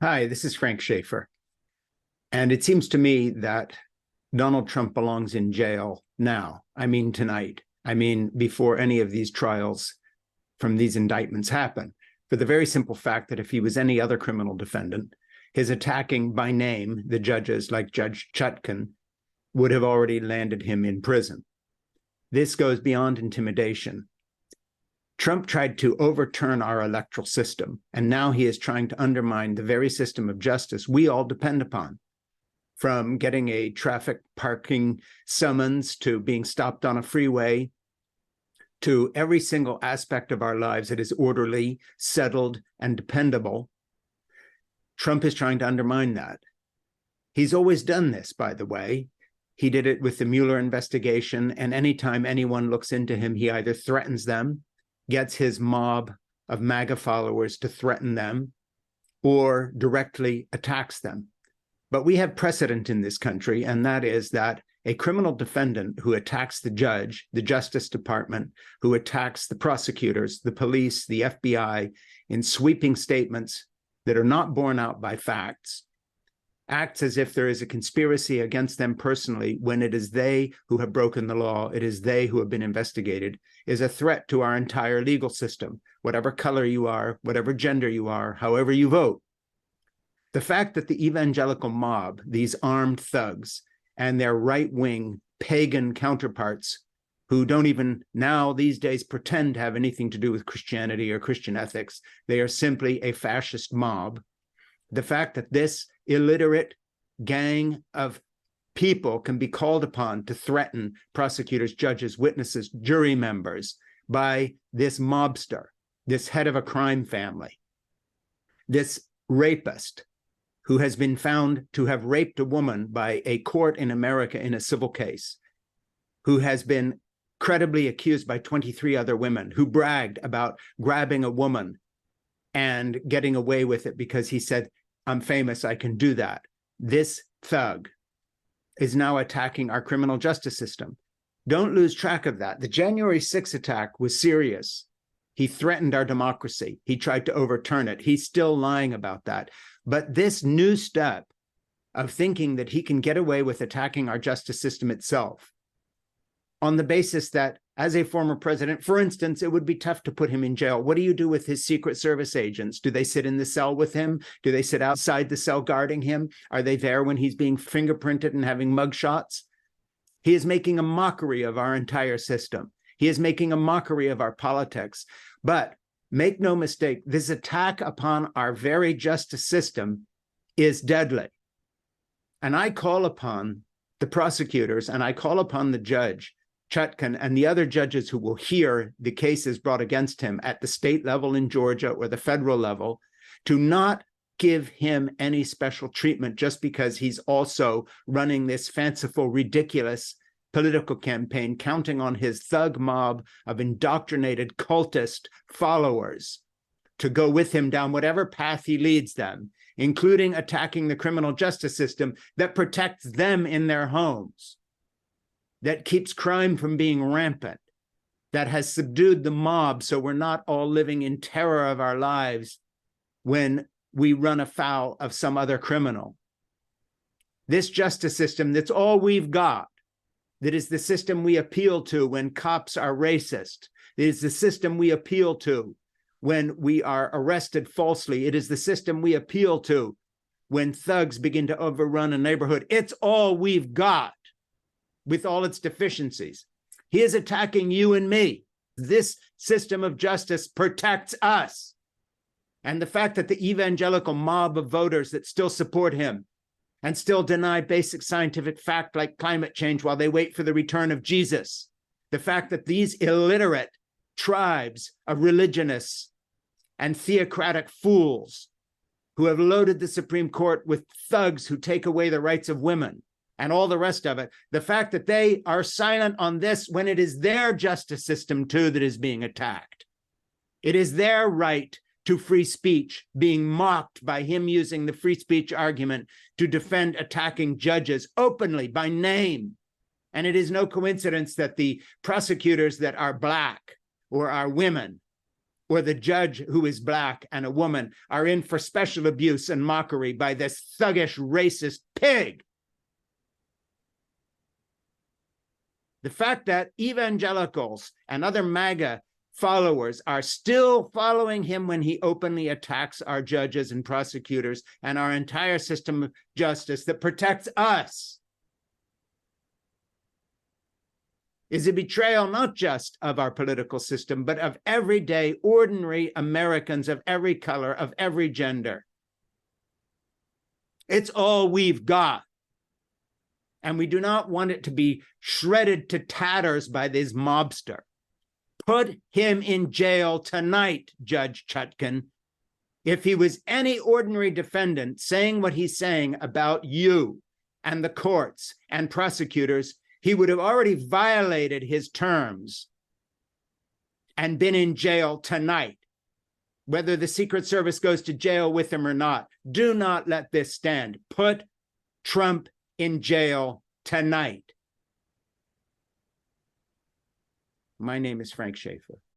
Hi, this is Frank Schaefer. And it seems to me that Donald Trump belongs in jail now. I mean, tonight. I mean, before any of these trials from these indictments happen, for the very simple fact that if he was any other criminal defendant, his attacking by name the judges like Judge Chutkan would have already landed him in prison. This goes beyond intimidation. Trump tried to overturn our electoral system, and now he is trying to undermine the very system of justice we all depend upon, from getting a traffic parking summons to being stopped on a freeway, to every single aspect of our lives that is orderly, settled, and dependable. Trump is trying to undermine that. He's always done this, by the way. He did it with the Mueller investigation, and anytime anyone looks into him, he either threatens them, gets his mob of MAGA followers to threaten them, or directly attacks them. But we have precedent in this country, and that is that a criminal defendant who attacks the judge, the Justice Department, who attacks the prosecutors, the police, the FBI, in sweeping statements that are not borne out by facts, acts as if there is a conspiracy against them personally when it is they who have broken the law, it is they who have been investigated, is a threat to our entire legal system, whatever color you are, whatever gender you are, however you vote. The fact that the evangelical mob, these armed thugs, and their right-wing pagan counterparts, who don't even now these days pretend to have anything to do with Christianity or Christian ethics, they are simply a fascist mob. The fact that this illiterate gang of people can be called upon to threaten prosecutors, judges, witnesses, jury members by this mobster, this head of a crime family, this rapist who has been found to have raped a woman by a court in America in a civil case, who has been credibly accused by 23 other women, who bragged about grabbing a woman and getting away with it because he said, I'm famous, I can do that. This thug is now attacking our criminal justice system. Don't lose track of that. The January 6th attack was serious. He threatened our democracy. He tried to overturn it. He's still lying about that. But this new step of thinking that he can get away with attacking our justice system itself on the basis that, as a former president, for instance, it would be tough to put him in jail. What do you do with his Secret Service agents? Do they sit in the cell with him? Do they sit outside the cell guarding him? Are they there when he's being fingerprinted and having mugshots? He is making a mockery of our entire system. He is making a mockery of our politics. But make no mistake, this attack upon our very justice system is deadly. And I call upon the prosecutors and I call upon the judge, Chutkan, and the other judges who will hear the cases brought against him at the state level in Georgia or the federal level to not give him any special treatment just because he's also running this fanciful, ridiculous political campaign, counting on his thug mob of indoctrinated cultist followers to go with him down whatever path he leads them, including attacking the criminal justice system that protects them in their homes, that keeps crime from being rampant, that has subdued the mob so we're not all living in terror of our lives when we run afoul of some other criminal. This justice system, that's all we've got. That is the system we appeal to when cops are racist. It is the system we appeal to when we are arrested falsely. It is the system we appeal to when thugs begin to overrun a neighborhood. It's all we've got with all its deficiencies. He is attacking you and me. This system of justice protects us. And the fact that the evangelical mob of voters that still support him and still deny basic scientific fact like climate change while they wait for the return of Jesus. The fact that these illiterate tribes of religionists and theocratic fools who have loaded the Supreme Court with thugs who take away the rights of women and all the rest of it, the fact that they are silent on this when it is their justice system too that is being attacked. It is their right to free speech being mocked by him using the free speech argument to defend attacking judges openly by name. And it is no coincidence that the prosecutors that are Black or are women or the judge who is black and a woman are in for special abuse and mockery by this thuggish, racist pig. The fact that evangelicals and other MAGA followers are still following him when he openly attacks our judges and prosecutors and our entire system of justice that protects us is a betrayal not just of our political system, but of everyday, ordinary Americans of every color, of every gender. It's all we've got. And we do not want it to be shredded to tatters by this mobster. Put him in jail tonight, Judge Chutkan. If he was any ordinary defendant saying what he's saying about you and the courts and prosecutors, he would have already violated his terms and been in jail tonight. Whether the Secret Service goes to jail with him or not, do not let this stand. Put Trump in jail tonight. My name is Frank Schaeffer.